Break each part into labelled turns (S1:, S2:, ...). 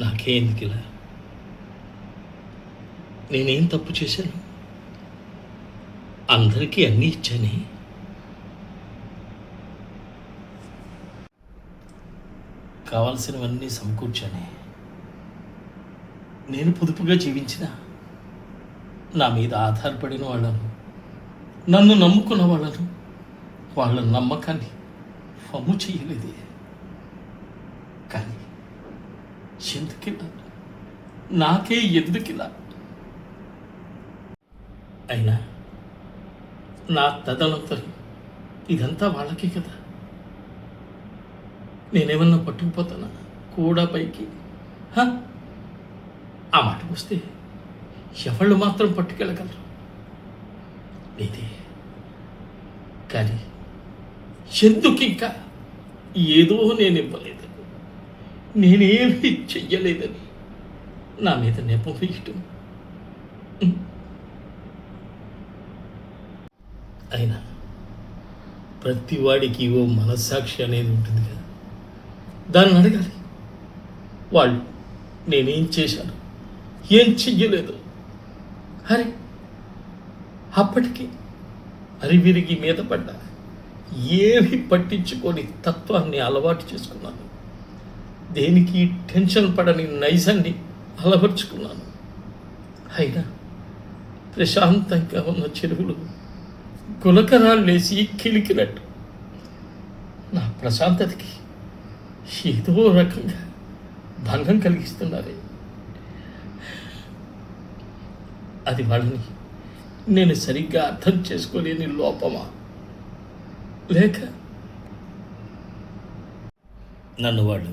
S1: నాకే ఎందుకు ఇలా? నేనేం తప్పు చేశాను? అందరికీ అన్నీ ఇచ్చానే. కావాల్సినవన్నీ సమకూర్చానే. నేను పొదుపుగా జీవించిన నా మీద ఆధారపడిన వాళ్ళను, నన్ను నమ్ముకున్న వాళ్ళను, వాళ్ళ నమ్మకాన్ని వమ్ము చేయలేదే. కానీ ఎందుకిలా? నాకే ఎందుకిలా? అయినా నా తదనంతరం ఇదంతా వాళ్ళకే కదా. నేనేమన్నా పట్టుకుపోతానా కూడా పైకి? ఆ మాటకు వస్తే ఎవళ్ళు మాత్రం పట్టుకెళ్ళగలరు? లేదే. కానీ ఎందుకు ఇంకా ఏదో నేను ఇవ్వలేదని, నేనేమీ చెయ్యలేదని నా మీద నెపం వేయటం. అయినా ప్రతివాడికి ఓ మనస్సాక్షి అనేది ఉంటుంది కదా, దాన్ని అడగాలి. వాళ్ళు నేనేం చేశాను, ఏం చెయ్యలేదు అరే అప్పటికి అరివిరిగి మీద పడ్డా ఏమి పట్టించుకొని తత్వాన్ని అలవాటు చేసుకున్నాను. దేనికి టెన్షన్ పడని నైజాన్ని అలవర్చుకున్నాను. అయినా ప్రశాంతంగా ఉన్న చెరువులు గులకరాళ్ళేసి కిలికినట్టు నా ప్రశాంతతకి ఏదో రకంగా భంగం కలిగిస్తున్నారే. అది వాళ్ళని నేను సరిగ్గా అర్థం చేసుకోలేని లోపమా, లేక నన్ను వాళ్ళు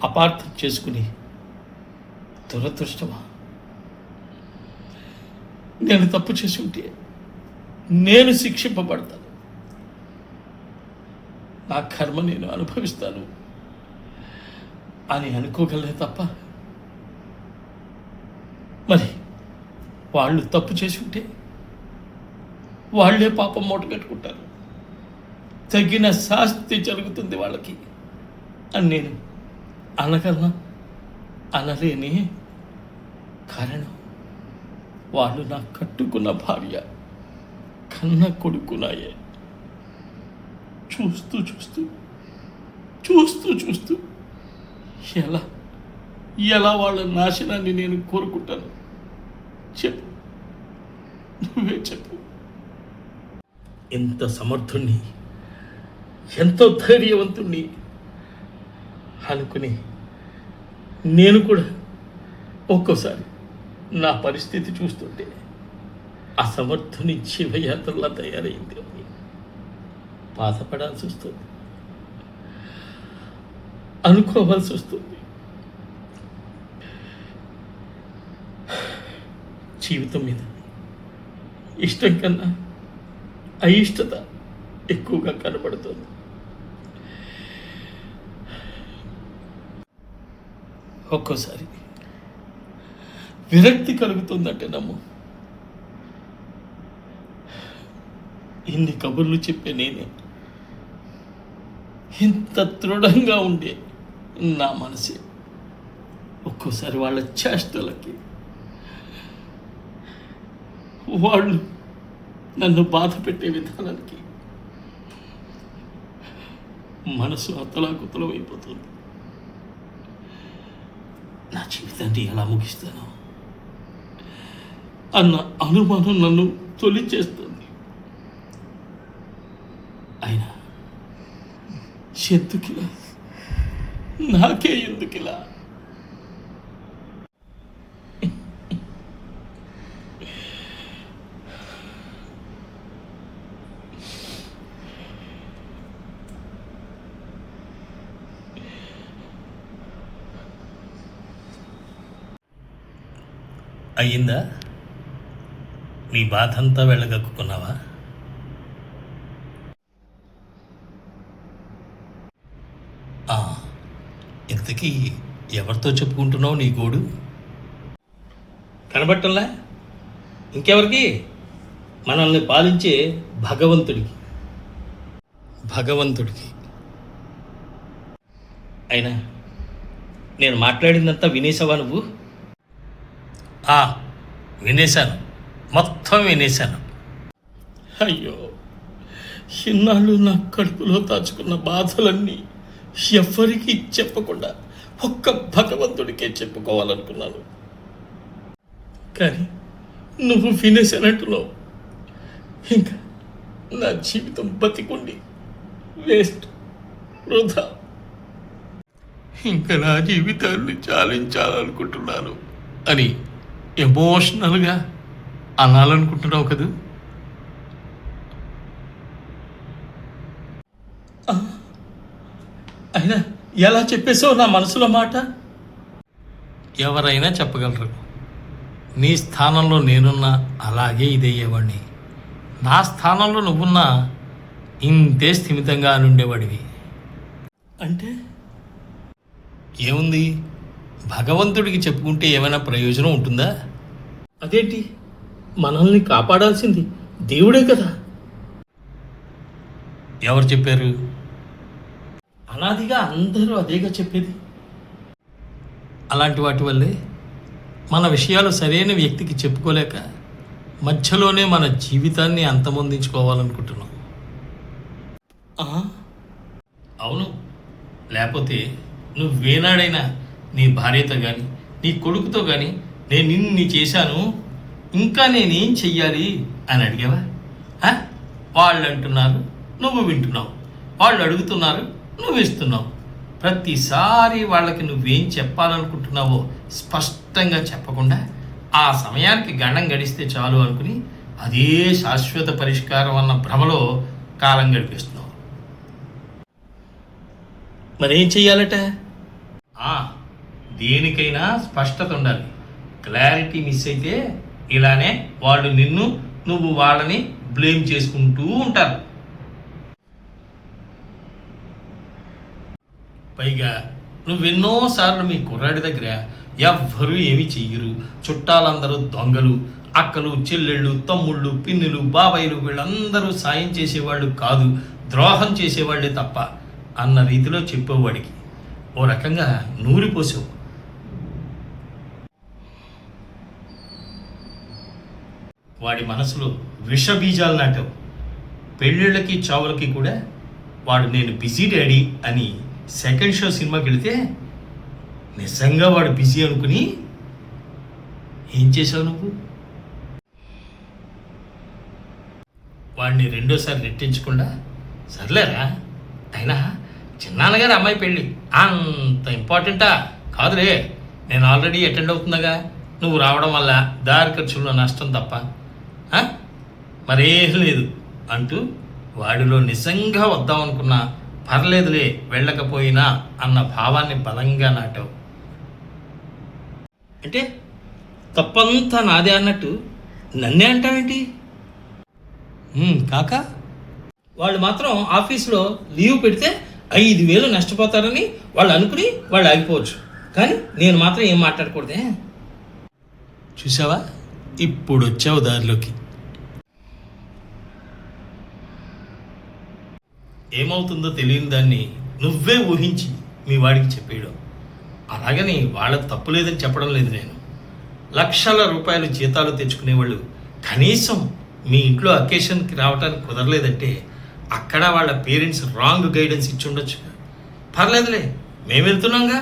S1: అపార్థం చేసుకుని దురదృష్టమా? నేను తప్పు చేసి ఉంటే నేను శిక్షింపబడతాను, నా కర్మ నేను అనుభవిస్తాను అని అనుకోగలనే తప్ప, మరి వాళ్ళు తప్పు చేసి ఉంటే వాళ్ళే పాపం మూట కట్టుకుంటారు, తగిన శాస్తి జరుగుతుంది వాళ్ళకి అని నేను అనగలనా? అనలేని. కారణం వాళ్ళు నా కట్టుకున్న భార్య, కన్న కొడుకునాయే. చూస్తూ చూస్తూ చూస్తూ చూస్తూ ఎలా ఎలా వాళ్ళ నాశనాన్ని నేను కోరుకుంటాను? చెప్పు, నువ్వే చెప్పు. ఎంత సమర్థుణ్ణి, ఎంతో ధైర్యవంతుణ్ణి అనుకుని నేను కూడా ఒక్కోసారి నా పరిస్థితి చూస్తుంటే అసమర్థుని జీవయాత్రలా తయారైంది అని బాధపడాల్సి వస్తుంది, అనుకోవాల్సి వస్తుంది. జీవితం మీద ఇష్టం కన్నా అయిష్టత ఎక్కువగా కనబడుతుంది. ఒక్కోసారి విరక్తి కలుగుతుందంటే నమ్ము. ఇన్ని కబుర్లు చెప్పే నేనే, ఇంత దృఢంగా ఉండే నా మనసే ఒక్కోసారి వాళ్ళ చేష్టలకి, వాళ్ళు నన్ను బాధ పెట్టే విధానానికి మనసు అతలాకుతలం అయిపోతుంది. నా జీవితాన్ని ఎలా ముగిస్తాను అన్న అనుమానం నన్ను తొలిచేస్తుంది. అయినా ఎందుకిలా, నాకే ఎందుకిలా? అయ్యిందా? నీ బాధంతా వెళ్ళగక్కున్నావా? ఇంతకీ ఎవరితో చెప్పుకుంటున్నావు నీ గోడు? కనబట్టంలా? ఇంకెవరికి? మనల్ని పాలించే భగవంతుడికి. అయినా నేను మాట్లాడిందంతా వినేసావా నువ్వు?
S2: వినేశాను, మొత్తం వినేశాను.
S1: అయ్యో, ఇన్నాళ్ళు నా కడుపులో దాచుకున్న బాధలన్నీ ఎవ్వరికీ చెప్పకుండా ఒక్క భగవంతుడికే చెప్పుకోవాలనుకున్నాను. కానీ నువ్వు వినేసానంటున్నావు. ఇంకా నా జీవితం బతికుండి వేస్ట్, వృధా. ఇంకా నా జీవితాన్ని చాలించాలనుకుంటున్నాను అని ఎమోషనల్గా అనాలనుకుంటున్నావు కదూ? అయినా ఎలా చెప్పేసావు నా మనసులో మాట?
S2: ఎవరైనా చెప్పగలరు. నీ స్థానంలో నేనున్నా అలాగే ఇదయ్యేవాడిని. నా స్థానంలో నువ్వున్నా ఇంతే స్థిమితంగా అనుండేవాడివి.
S1: అంటే
S2: ఏముంది, భగవంతుడికి చెప్పుకుంటే ఏమైనా ప్రయోజనం ఉంటుందా?
S1: అదేంటి, మనల్ని కాపాడాల్సింది దేవుడే కదా.
S2: ఎవరు చెప్పారు?
S1: అనాదిగా అందరూ అదేగా చెప్పేది.
S2: అలాంటి వాటి వల్లే మన విషయాలు సరైన వ్యక్తికి చెప్పుకోలేక మధ్యలోనే మన జీవితాన్ని అంతమొందించుకోవాలనుకుంటున్నాం. అవును, లేకపోతే నువ్వేనాడైనా నీ భార్యతో కానీ నీ కొడుకుతో కానీ నేను ఇన్ని చేశాను, ఇంకా నేనేం చెయ్యాలి అని అడిగావా? వాళ్ళు అంటున్నారు, నువ్వు వింటున్నావు. వాళ్ళు అడుగుతున్నారు, నువ్వు ఇస్తున్నావు. ప్రతిసారి వాళ్ళకి నువ్వేం చెప్పాలనుకుంటున్నావో స్పష్టంగా చెప్పకుండా ఆ సమయానికి గండం గడిస్తే చాలు అనుకుని అదే శాశ్వత పరిష్కారం అన్న భ్రమలో కాలం గడిపిస్తున్నావు.
S1: మరేం చెయ్యాలట?
S2: దేనికైనా స్పష్టత ఉండాలి. క్లారిటీ మిస్ అయితే ఇలానే వాళ్ళు నిన్ను, నువ్వు వాళ్ళని బ్లేమ్ చేసుకుంటూ ఉంటారు. పైగా నువ్వెన్నోసార్లు మీ కుర్రాడి దగ్గర ఎవ్వరూ ఏమీ చెయ్యరు, చుట్టాలందరూ దొంగలు, అక్కలు, చెల్లెళ్ళు, తమ్ముళ్ళు, పిన్నులు, బాబాయిలు వీళ్ళందరూ సాయం చేసేవాళ్ళు కాదు, ద్రోహం చేసేవాళ్ళే తప్ప అన్న రీతిలో చెప్పేవాడికి ఓ రకంగా నూరిపోసావు. వాడి మనసులో విషబీజాలు నాటావు. పెళ్ళిళ్ళకి చావులకి కూడా వాడు నేను బిజీ డాడీ అని సెకండ్ షో సినిమాకి వెళితే నిజంగా వాడు బిజీ అనుకుని ఏం చేసావు నువ్వు? వాడిని రెండోసారి నెట్టించకుండా సర్లేరా, అయినా చిన్నాన్నగారి అమ్మాయి పెళ్ళి అంత ఇంపార్టెంటా కాదులే, నేను ఆల్రెడీ అటెండ్ అవుతుందగా, నువ్వు రావడం వల్ల దారి ఖర్చుల్లో నష్టం తప్ప మరేం లేదు అంటూ వాడిలో నిజంగా వద్దామనుకున్నా పర్లేదులే వెళ్ళకపోయినా అన్న భావాన్ని బలంగా నాటావు.
S1: అంటే తప్పంతా నాదే అన్నట్టు నన్నే అంటావేంటి?
S2: కాక
S1: వాళ్ళు మాత్రం ఆఫీస్లో లీవ్ పెడితే 5,000 నష్టపోతారని వాళ్ళు అనుకుని వాళ్ళు ఆగిపోవచ్చు, కానీ నేను మాత్రం ఏం మాట్లాడకూడదే.
S2: చూసావా, ఇప్పుడు వచ్చావు దారిలోకి. ఏమవుతుందో తెలియని దాన్ని నువ్వే ఊహించి మీ వాడికి చెప్పేయడం. అలాగని వాళ్ళకి తప్పు లేదని చెప్పడం లేదు నేను. లక్షల రూపాయలు జీతాలు తెచ్చుకునేవాళ్ళు కనీసం మీ ఇంట్లో అకేషన్కి రావడానికి కుదరలేదంటే అక్కడ వాళ్ళ పేరెంట్స్ రాంగ్ గైడెన్స్ ఇచ్చి ఉండొచ్చు. పర్లేదులే, మేము వెళ్తున్నాంగా,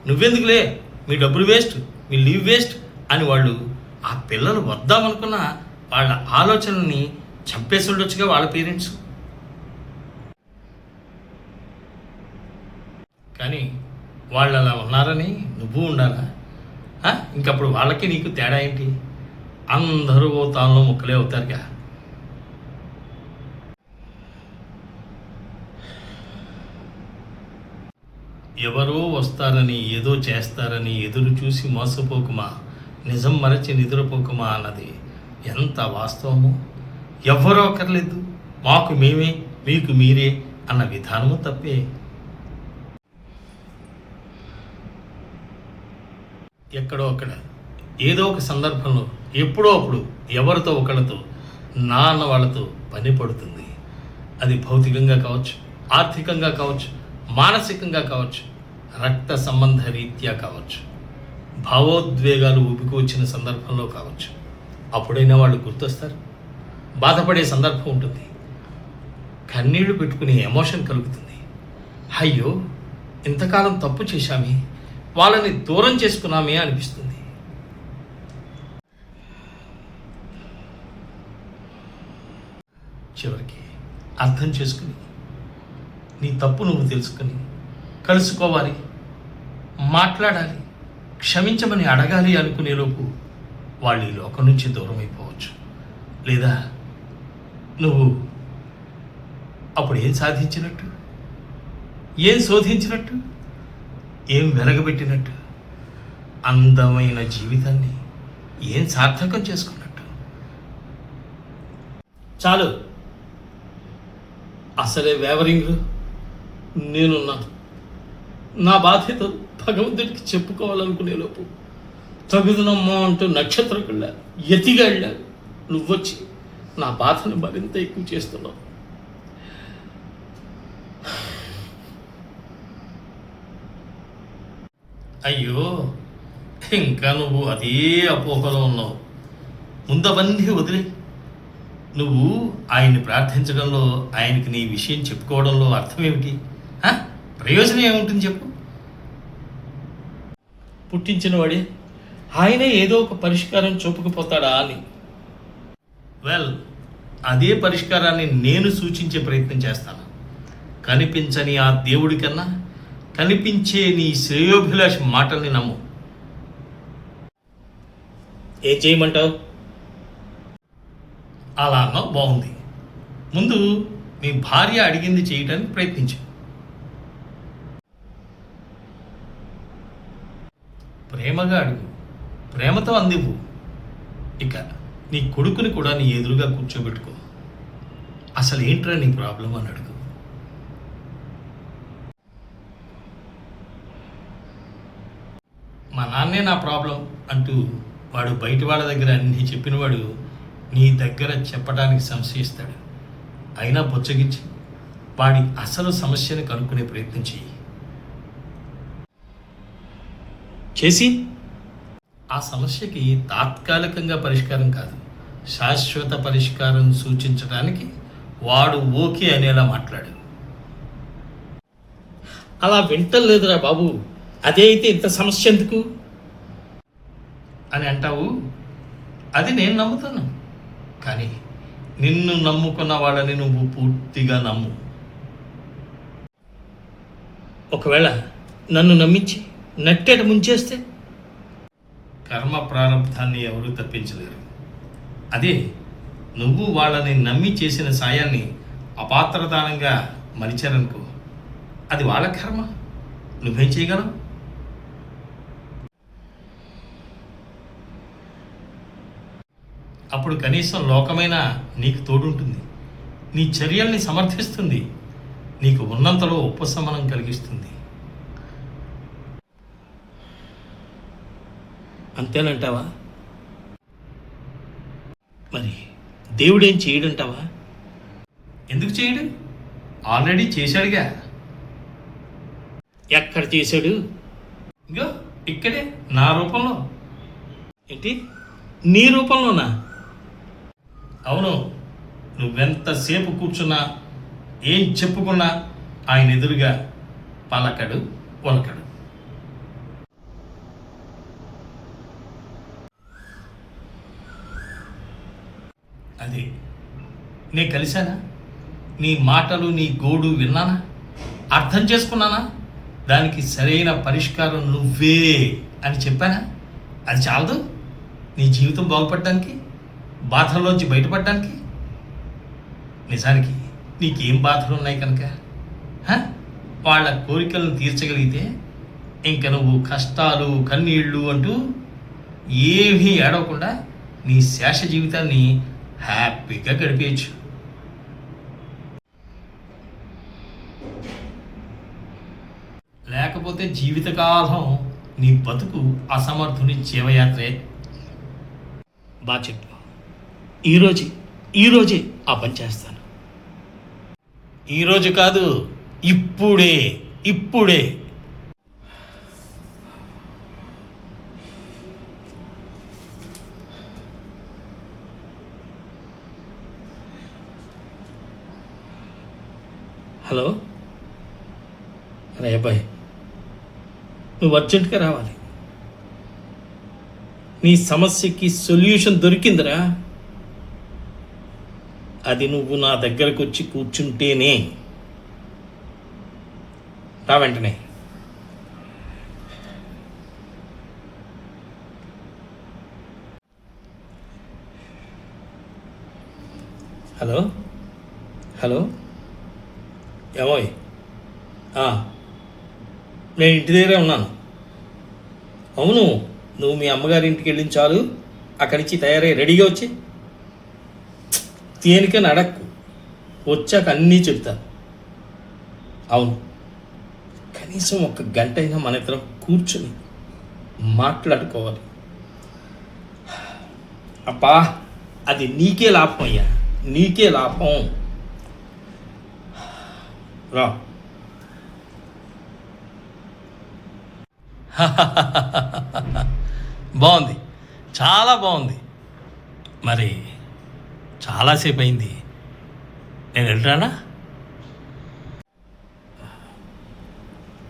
S2: నువ్వెందుకులే, మీ డబ్బులు వేస్ట్, మీ లీవ్ వేస్ట్ అని వాళ్ళు ఆ పిల్లలు వద్దామనుకున్న వాళ్ళ ఆలోచనల్ని చంపేసి ఉండొచ్చుగా వాళ్ళ పేరెంట్స్. కానీ వాళ్ళు అలా ఉన్నారని నువ్వు ఉండాలా? ఇంకప్పుడు వాళ్ళకి నీకు తేడా ఏంటి? అందరూ ఓ తాను ముక్కలే అవుతారుగా. ఎవరో వస్తారని ఏదో చేస్తారని ఎదురు చూసి మోసపోకుమా, నిజం మరచి నిద్రపోకుమా అన్నది ఎంత వాస్తవమో. ఎవ్వరూ అక్కర్లేదు, మాకు మేమే మీకు మీరే అన్న విధానము తప్పే. ఎక్కడో అక్కడ ఏదో ఒక సందర్భంలో ఎప్పుడో అప్పుడు ఎవరితో ఒకళ్ళతో నాన్న వాళ్ళతో పని పడుతుంది. అది భౌతికంగా కావచ్చు, ఆర్థికంగా కావచ్చు, మానసికంగా కావచ్చు. రక్త సంబంధ రీత్యా కావచ్చు, భావోద్వేగాలు ఊపికి వచ్చిన సందర్భంలో కావచ్చు, అప్పుడైనా వాళ్ళు గుర్తొస్తారు. బాధపడే సందర్భం ఉంటుంది, కన్నీళ్లు పెట్టుకునే ఎమోషన్ కలుగుతుంది. అయ్యో, ఇంతకాలం తప్పు చేశామే, వాళ్ళని దూరం చేసుకున్నామే అనిపిస్తుంది. చివరికి అర్థం చేసుకుని, నీ తప్పు నువ్వు తెలుసుకుని కలుసుకోవాలి, మాట్లాడాలి, క్షమించమని అడగాలి అనుకునేలోపు వాళ్ళు ఈ లోకం నుంచి దూరం అయిపోవచ్చు. లేదా నువ్వు అప్పుడు ఏం సాధించినట్టు, ఏం శోధించినట్టు, ఏం వెలగబెట్టినట్టు, అందమైన జీవితాన్ని ఏం సార్థకం చేసుకున్నట్టు. చాలు, అసలే వేవరింగ్. నేనున్నాను. నా బాధ్యత భగవంతుడికి చెప్పుకోవాలనుకునే లోపు తగుదనమ్మా అంటూ నక్షత్రకుళ్ళ ఎతిగా వెళ్ళావు. నువ్వొచ్చి నా బాధను మరింత ఎక్కువ చేస్తున్నావు. అయ్యో, ఇంకా నువ్వు అదే అపోహలో ఉన్నావు. ముందవన్నీ వదిలే. నువ్వు ఆయన్ని ప్రార్థించడంలో, ఆయనకి నీ విషయం చెప్పుకోవడంలో అర్థం ఏమిటి? ప్రయోజనం ఏముంటుంది చెప్పు? పుట్టించిన వాడే ఆయనే ఏదో ఒక పరిష్కారం చూపకపోతాడా అని. వెల్, అదే పరిష్కారాన్ని నేను సూచించే ప్రయత్నం చేస్తాను. కనిపించని ఆ దేవుడి కన్నా కనిపించే నీ శ్రేయోభిలాష మాటల్ని నమ్ము. ఏం చేయమంటావు? అలా అన్నావు, బాగుంది. ముందు మీ భార్య అడిగింది చేయడానికి ప్రయత్నించు. ప్రేమగా అడుగు, ప్రేమతో అందివ్వు. ఇక నీ కొడుకుని కూడా నీ ఎదురుగా కూర్చోబెట్టుకో. అసలు ఏంట్రా నీ ప్రాబ్లం అని అడుగు. మా నాన్నే నా ప్రాబ్లం అంటూ వాడు బయట వాళ్ళ దగ్గర అన్నీ చెప్పినవాడు నీ దగ్గర చెప్పడానికి సంశయిస్తాడు. అయినా బొచ్చగించి వాడి అసలు సమస్యను కనుక్కునే ప్రయత్నం చేసి ఆ సమస్యకి తాత్కాలికంగా పరిష్కారం కాదు, శాశ్వత పరిష్కారం సూచించడానికి వాడు ఓకే అనేలా మాట్లాడు. అలా వింటలేదురా బాబు, అదే అయితే ఇంత సమస్య ఎందుకు అని అంటావు. అది నేను నమ్ముతాను, కానీ నిన్ను నమ్ముకున్న వాళ్ళని నువ్వు పూర్తిగా నమ్ము. ఒకవేళ నన్ను నమ్మించి నట్టేట ముంచేస్తే కర్మ ప్రారంభాన్ని ఎవరూ తప్పించలేరు. అదే నువ్వు వాళ్ళని నమ్మి చేసిన సాయాన్ని అపాత్రదానంగా మరిచారనుకో, అది వాళ్ళ కర్మ. నువ్వేం చేయగలవు? అప్పుడు కనీసం లోకమైనా నీకు తోడుంటుంది, నీ చర్యల్ని సమర్థిస్తుంది, నీకు ఉన్నంతలో ఉపశమనం కలిగిస్తుంది. అంతేనంటావా? మరి దేవుడేం చేయడంటావా? ఎందుకు చేయడు? ఆల్రెడీ చేశాడుగా. ఎక్కడ చేశాడు? ఇంకో ఇక్కడే, నా రూపంలో. ఏంటి, నీ రూపంలోనా? అవును. నువ్వెంతసేపు కూర్చున్నా, ఏం చెప్పుకున్నా ఆయన ఎదురుగా పలకడు, వలకడు. అదే నే కలిశానా? నీ మాటలు, నీ గోడు విన్నానా? అర్థం చేసుకున్నానా? దానికి సరైన పరిష్కారం నువ్వే అని చెప్పానా? అది చాలదు నీ జీవితం బాగుపడడానికి, బాధల్లోంచి బయటపడడానికి? నిజానికి నీకేం బాధలు ఉన్నాయి కనుక వాళ్ళ కోరికలను తీర్చగలిగితే ఇంక నువ్వు కష్టాలు, కన్నీళ్ళు అంటూ ఏమీ ఏడవకుండా నీ శేష జీవితాన్ని హ్యాపీగా గడిపేయచ్చు. లేకపోతే జీవితకాలం నీ బతుకు అసమర్థుని జీవయాత్రే. బాగా చెప్పు. ఈరోజే ఆ పని చేస్తాను. ఈరోజు కాదు, ఇప్పుడే.
S1: హలో, అరే అబ్బాయి, నువ్వు అర్జెంటుగా రావాలి. నీ సమస్యకి సొల్యూషన్ దొరికిందిరా. అది నువ్వు నా దగ్గరకు వచ్చి కూర్చుంటేనే. రా వెంటనే. హలో హలో, ఏమోయ్, నేను ఇంటి దగ్గరే ఉన్నాను. అవును, నువ్వు మీ అమ్మగారి ఇంటికి వెళ్ళిన చాలు, అక్కడి నుంచి తయారై రెడీగా వచ్చి దేనికని అడక్కు, వచ్చాక అన్నీ చెప్తాను. అవును, కనీసం ఒక గంట అయినా మన ఇద్దరం కూర్చుని మాట్లాడుకోవాలి. అబ్బా, అది నీకే లాభం అయ్యా, నీకే లాభం. రా.
S2: బాగుంది, చాలా బాగుంది. మరి చాలాసేపు అయింది, నేను వెళ్ళరానా?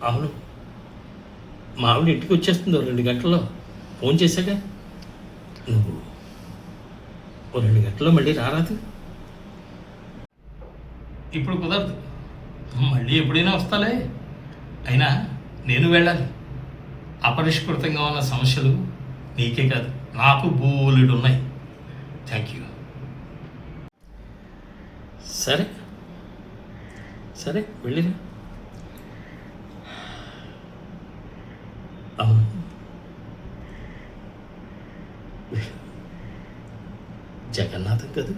S1: అవును, మా ఆవిడ ఇంటికి వచ్చేస్తుంది 2 గంటల్లో. ఫోన్ చేశాక నువ్వు 2 గంటల్లో మళ్ళీ రారాదు.
S2: ఇప్పుడు కుదరదు, మళ్ళీ ఎప్పుడైనా వస్తాలే. అయినా నేను వెళ్ళాలి. అపరిష్కృతంగా ఉన్న సమస్యలు నీకే కాదు, నాకు బోలెడు ఉన్నాయి. Thank you.
S1: సరే సరే, వెళ్ళిరా. అవును, జగన్నాథం కదా.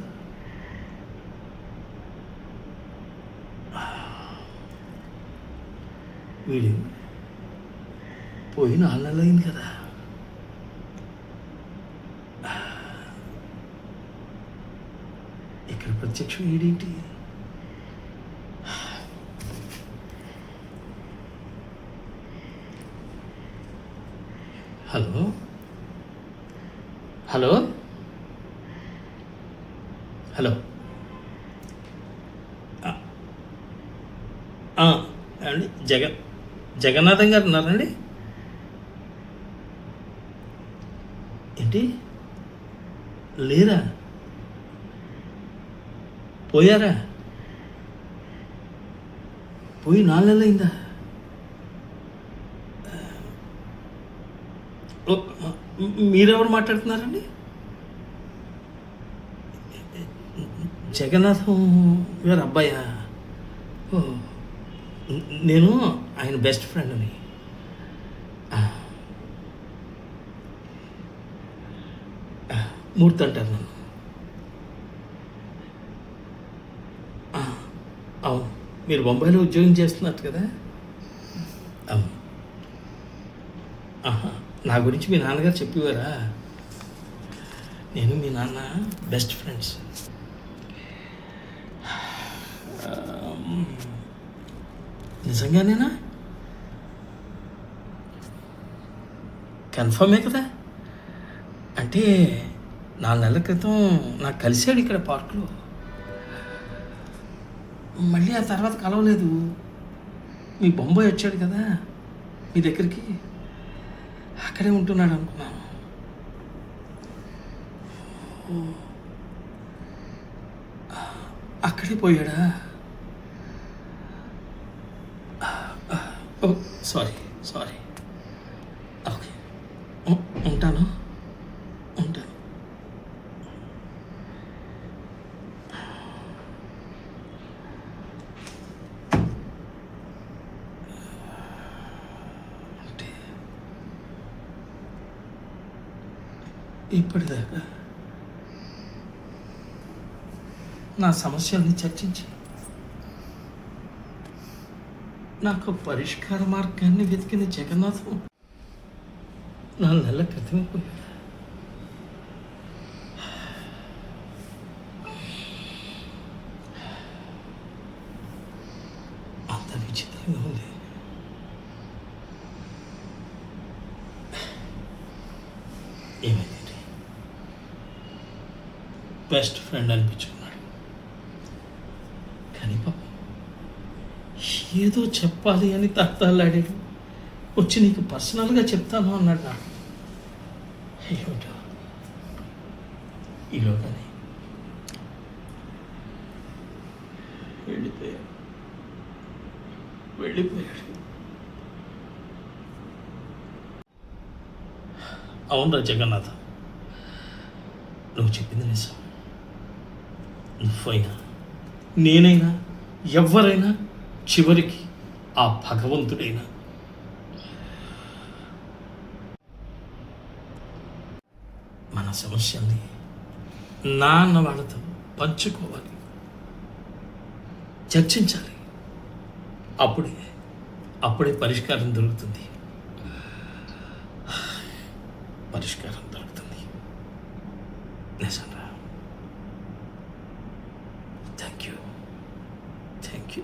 S1: వీడు పోయి 4 నెలలు అయింది కదా. ఇక్కడ ప్రత్యక్షం ఏడేంటి? హలో హలో హలో, అండి జగన్నాథం గారు ఉన్నారండి? ఏంటి, లేరా? పోయారా? పోయి 4 నెలలు అయిందా? మీరెవరు మాట్లాడుతున్నారండి? జగన్నాథం గారు అబ్బాయా? ఓ, నేను ఆయన బెస్ట్ ఫ్రెండ్ని. మూర్తి అంటారు నన్ను. అవును, మీరు బొంబాయిలో ఉద్యోగం చేస్తున్నారు కదా? అవును. నా గురించి మీ నాన్నగారు చెప్పేవారా? నేను మీ నాన్న బెస్ట్ ఫ్రెండ్స్. నిజంగానేనా? కన్ఫర్మే కదా? అంటే 4 నెలల క్రితం నాకు కలిశాడు ఇక్కడ పార్క్లో. మళ్ళీ ఆ తర్వాత కలవలేదు. మీ బొంబాయి వచ్చాడు కదా మీ దగ్గరికి, అక్కడే ఉంటున్నాడు అనుకున్నాను. అక్కడే పోయాడా? Sorry sorry. ఓకే, ఉంటాను. అంటే ఇప్పటిదాకా నా సమస్యల్ని చర్చించి నాకు పరిష్కార మార్గాన్ని వెతికిన జగన్నాథం 4 నెలల క్రితమే పోయాడు. అంత విచిత్రంగా ఉంది. ఏమైంది? బెస్ట్ ఫ్రెండ్ అనిపించుకున్నాడు, కానీ పాపం ఏదో చెప్పాలి అని తహతహలాడాడు. వచ్చి నీకు పర్సనల్గా చెప్తాను అన్నాడు నాకు. ఏమిటో ఈలోగానే వెళ్ళిపోయాడు. అవునరా జగన్నాథ, నువ్వు చెప్పింది నిజం. నువ్వైనా నేనైనా ఎవరైనా చివరికి ఆ భగవంతుడైనా మన సమస్యల్ని నాన్న వాళ్ళతో పంచుకోవాలి, చర్చించాలి. అప్పుడే పరిష్కారం దొరుకుతుంది. నిజంగా థ్యాంక్ యూ.